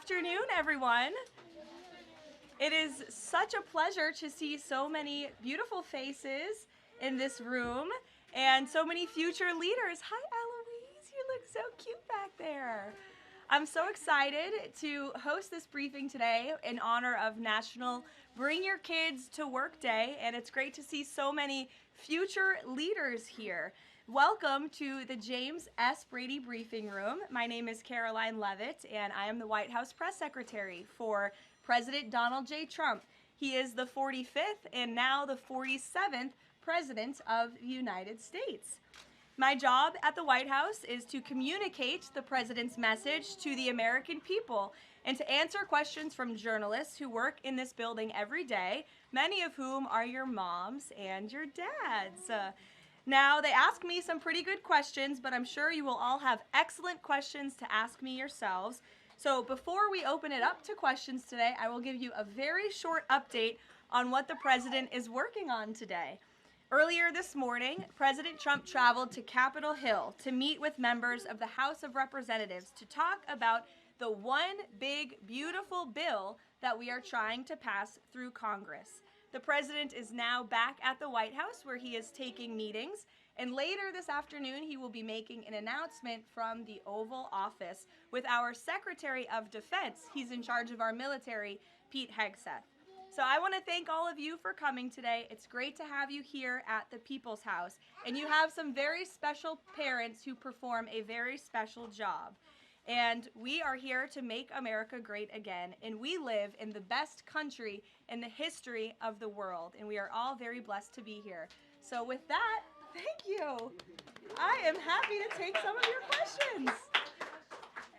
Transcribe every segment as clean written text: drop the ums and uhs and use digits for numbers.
afternoon, everyone. It is such a pleasure to see so many beautiful faces in this room and so many future leaders. Hi, Eloise. You look so cute back there. I'm so excited to host this briefing today in honor of National Bring Your Kids to Work Day, and it's great to see so many future leaders here. Welcome to the James S. Brady Briefing Room. My name is Karoline Leavitt, and I am the White House Press Secretary for President Donald J. Trump. He is the 45th and now the 47th President of the United States. My job at the White House is to communicate the President's message to the American people and to answer questions from journalists who work in this building every day, many of whom are your moms and your dads. Now, they ask me some pretty good questions, but I'm sure you will all have excellent questions to ask me yourselves. So before we open it up to questions today, I will give you a very short update on what the President is working on today. Earlier this morning, President Trump traveled to Capitol Hill to meet with members of the House of Representatives to talk about the one big, beautiful bill that we are trying to pass through Congress. The President is now back at the White House where he is taking meetings, and later this afternoon he will be making an announcement from the Oval Office with our Secretary of Defense. He's in charge of our military, Pete Hegseth. So I want to thank all of you for coming today. It's great to have you here at the People's House, and you have some very special parents who perform a very special job. And we are here to make America great again, and we live in the best country in the history of the world, and we are all very blessed to be here. So with that, thank you. I am happy to take some of your questions.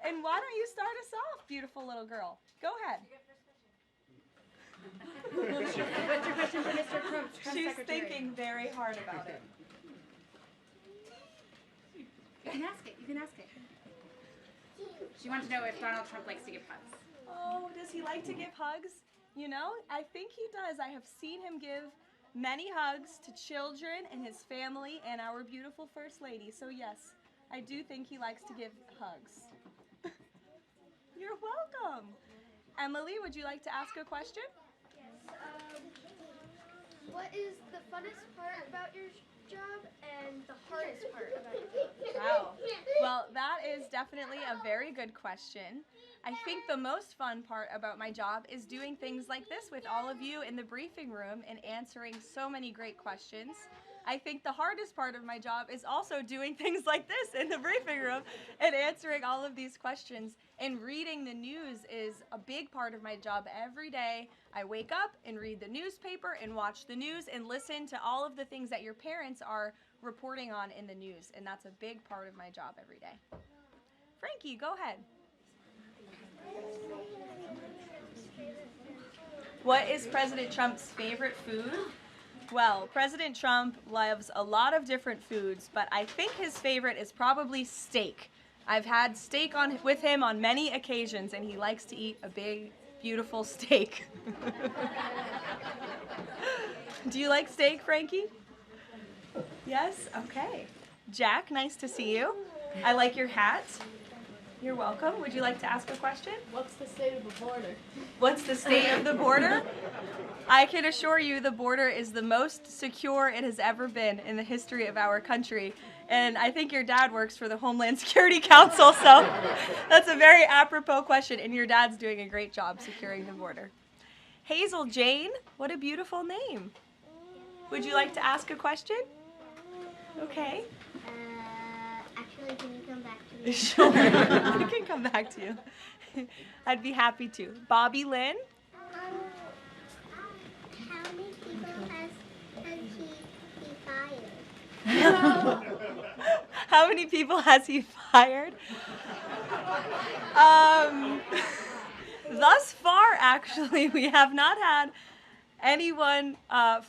And why don't you start us off, beautiful little girl? Go ahead. What's your question for Mr. Trump? She's thinking very hard about it. You can ask it. You can ask it. She wants to know if Donald Trump likes to give hugs. Oh, does he like to give hugs? You know, I think he does. I have seen him give many hugs to children and his family and our beautiful First Lady. So yes, I do think he likes to give hugs. You're welcome. Emily, would you like to ask a question? Yes. What is the funnest part about your job and the hardest part about your job? Wow. Well, that is definitely a very good question. I think the most fun part about my job is doing things like this with all of you in the briefing room and answering so many great questions. I think the hardest part of my job is also doing things like this in the briefing room and answering all of these questions. And reading the news is a big part of my job every day. I wake up and read the newspaper and watch the news and listen to all of the things that your parents are reporting on in the news. And that's a big part of my job every day. Frankie, go ahead. What is President Trump's favorite food? Well, President Trump loves a lot of different foods, but I think his favorite is probably steak. I've had steak with him on many occasions, and he likes to eat a big, beautiful steak. Do you like steak, Frankie? Yes? Okay. Jack, nice to see you. I like your hat. You're welcome. Would you like to ask a question? What's the state of the border? What's the state of the border? I can assure you the border is the most secure it has ever been in the history of our country. And I think your dad works for the Homeland Security Council, so that's a very apropos question, and your dad's doing a great job securing the border. Hazel Jane, what a beautiful name. Would you like to ask a question? Okay. Actually, can you come back to me? Sure, I can come back to you. I'd be happy to. Bobby Lynn? How many people has he fired? How many people has he fired? Thus far, actually, we have not had anyone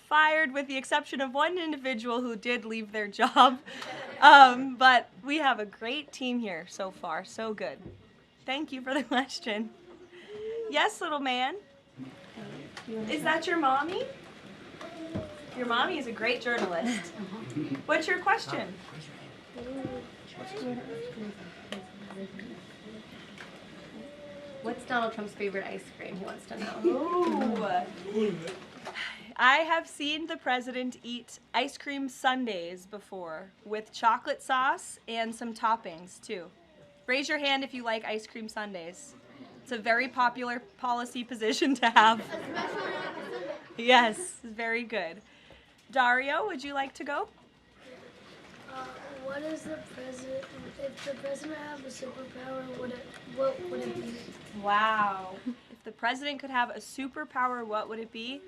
fired with the exception of one individual who did leave their job. But we have a great team here so far. So good. Thank you for the question. Yes, little man. Is that your mommy? Your mommy is a great journalist. What's your question? What's Donald Trump's favorite ice cream? He wants to know. Ooh. I have seen the president eat ice cream sundaes before with chocolate sauce and some toppings too. Raise your hand if you like ice cream sundaes. It's a very popular policy position to have. Yes, very good. Dario, would you like to go? What is the president? If the president had a superpower, what would it be? Wow. If the president could have a superpower, what would it be?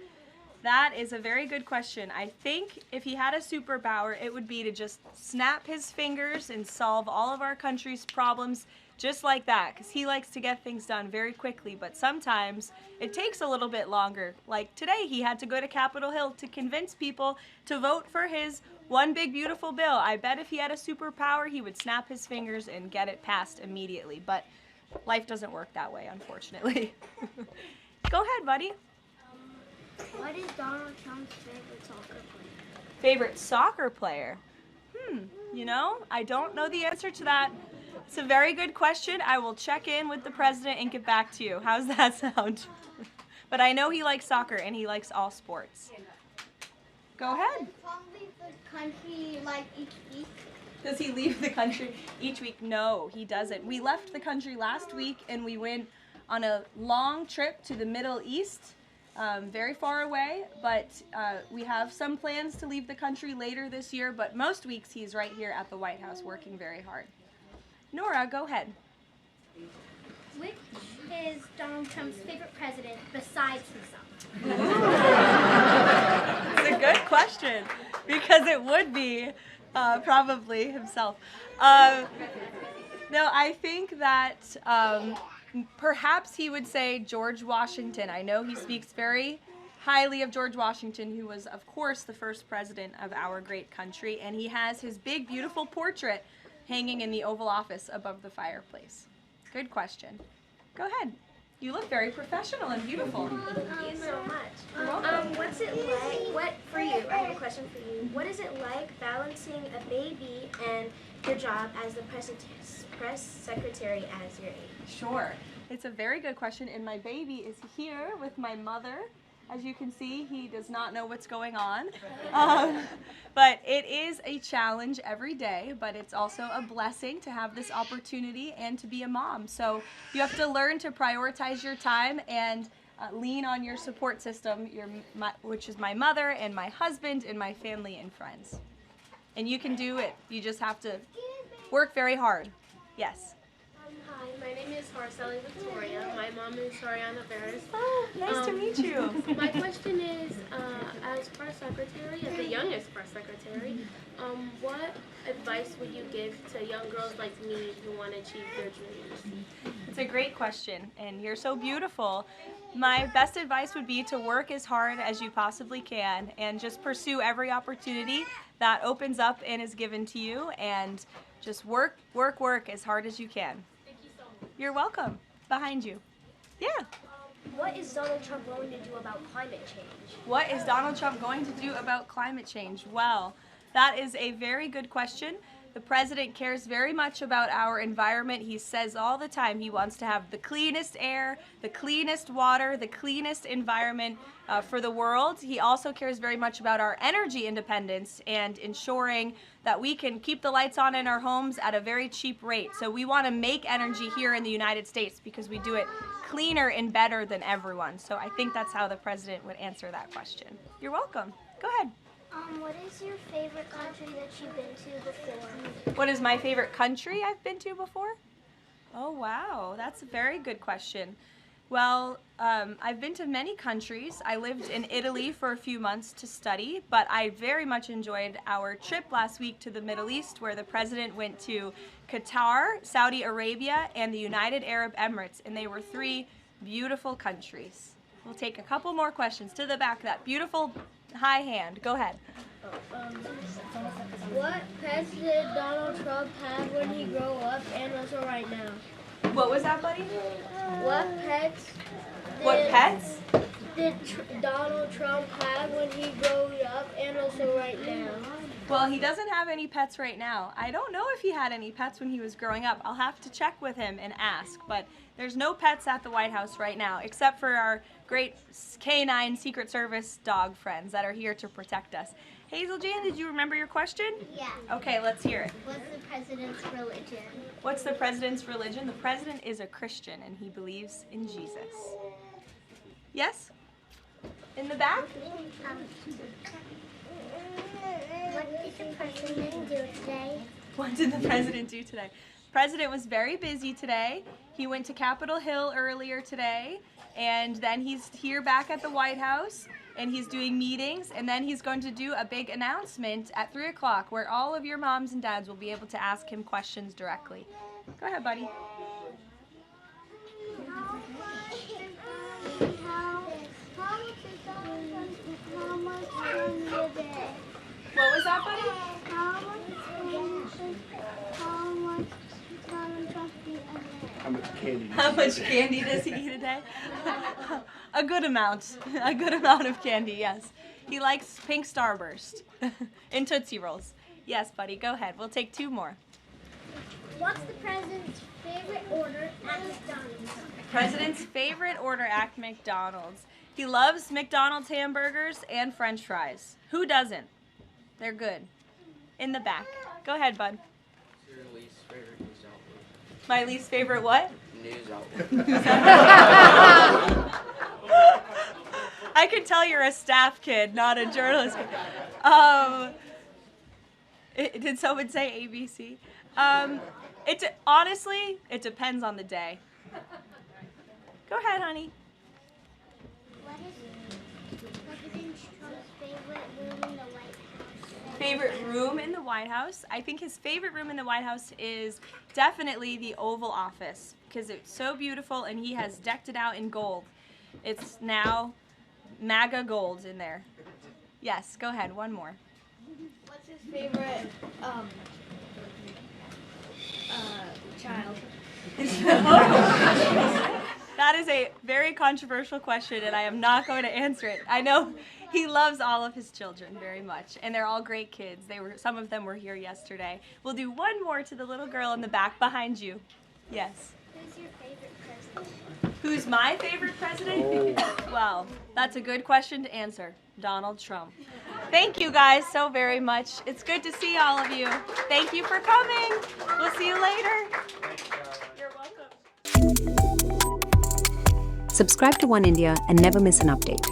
That is a very good question. I think if he had a superpower, it would be to just snap his fingers and solve all of our country's problems just like that, because he likes to get things done very quickly, but sometimes it takes a little bit longer. Like today, he had to go to Capitol Hill to convince people to vote for his one big beautiful bill. I bet if he had a superpower, he would snap his fingers and get it passed immediately, but life doesn't work that way, unfortunately. Go ahead, buddy. What is Donald Trump's favorite soccer player? Favorite soccer player? You know, I don't know the answer to that. It's a very good question. I will check in with the president and get back to you. How's that sound? But I know he likes soccer and he likes all sports. Go ahead. Probably the country like each week. Does he leave the country each week? No, he doesn't. We left the country last week and we went on a long trip to the Middle East, very far away, but we have some plans to leave the country later this year, but most weeks he's right here at the White House working very hard. Nora, go ahead. Which is Donald Trump's favorite president besides himself? It's a good question because it would be probably himself. No, I think that perhaps he would say George Washington. I know he speaks very highly of George Washington, who was, of course, the first president of our great country, and he has his big, beautiful portrait hanging in the Oval Office above the fireplace. Good question. Go ahead. You look very professional and beautiful. Thank you so much. You're welcome. What's it like? For you, I have a question for you. What is it like balancing a baby and your job as the press secretary as your age? Sure. It's a very good question, and my baby is here with my mother. As you can see, he does not know what's going on. But it is a challenge every day, but it's also a blessing to have this opportunity and to be a mom. So you have to learn to prioritize your time and lean on your support system, which is my mother and my husband and my family and friends. And you can do it. You just have to work very hard. Yes. Hi, my name is Marceli Victoria. My mom is Soriana Barris. Oh, nice to meet you. My question is, as press secretary, as the youngest press secretary, what advice would you give to young girls like me who want to achieve their dreams? It's a great question, and you're so beautiful. My best advice would be to work as hard as you possibly can and just pursue every opportunity that opens up and is given to you, and just work as hard as you can. You're welcome. Behind you. Yeah. What is Donald Trump going to do about climate change? What is Donald Trump going to do about climate change? Well, that is a very good question. The president cares very much about our environment. He says all the time he wants to have the cleanest air, the cleanest water, the cleanest environment for the world. He also cares very much about our energy independence and ensuring that we can keep the lights on in our homes at a very cheap rate. So we want to make energy here in the United States because we do it cleaner and better than everyone. So I think that's how the president would answer that question. You're welcome. Go ahead. What is your favorite country that you've been to before? What is my favorite country I've been to before? Oh, wow. That's a very good question. Well, I've been to many countries. I lived in Italy for a few months to study, but I very much enjoyed our trip last week to the Middle East, where the president went to Qatar, Saudi Arabia, and the United Arab Emirates, and they were 3 beautiful countries. We'll take a couple more questions to the back of that beautiful high hand. Go ahead. What pets did Donald Trump have when he grew up and also right now? What was that, buddy? What pets? What pets? did Donald Trump have when he grew up and also right now? Well, he doesn't have any pets right now. I don't know if he had any pets when he was growing up. I'll have to check with him and ask, but there's no pets at the White House right now, except for our great canine Secret Service dog friends that are here to protect us. Hazel Jane, did you remember your question? Yeah. Okay, let's hear it. What's the president's religion? What's the president's religion? The president is a Christian and he believes in Jesus. Yes? In the back? What did the president do today? What did the president do today? The president was very busy today. He went to Capitol Hill earlier today, and then he's here back at the White House, and he's doing meetings, and then he's going to do a big announcement at 3 o'clock where all of your moms and dads will be able to ask him questions directly. Go ahead, buddy. What was that, buddy? How much candy does he eat a day? A good amount. A good amount of candy, yes. He likes pink Starburst and Tootsie Rolls. Yes, buddy, go ahead. We'll take 2 more. What's the president's favorite order at McDonald's? President's favorite order at McDonald's. He loves McDonald's hamburgers and French fries. Who doesn't? They're good. In the back. Go ahead, bud. Your least favorite news outlet? My least favorite what? News outlet. I can tell you're a staff kid, not a journalist kid. Did someone say ABC? Honestly, it depends on the day. Go ahead, honey. What is President Trump's favorite room in the White House? Favorite room in the White House? I think his favorite room in the White House is definitely the Oval Office because it's so beautiful and he has decked it out in gold. It's now MAGA gold in there. Yes, go ahead, one more. What's his favorite child? That is a very controversial question, and I am not going to answer it. I know he loves all of his children very much, and they're all great kids. Some of them were here yesterday. We'll do one more to the little girl in the back behind you. Yes. Who's your favorite president? Who's my favorite president? Well, that's a good question to answer. Donald Trump. Thank you guys so very much. It's good to see all of you. Thank you for coming. We'll see you later. You're welcome. Subscribe to Oneindia and never miss an update.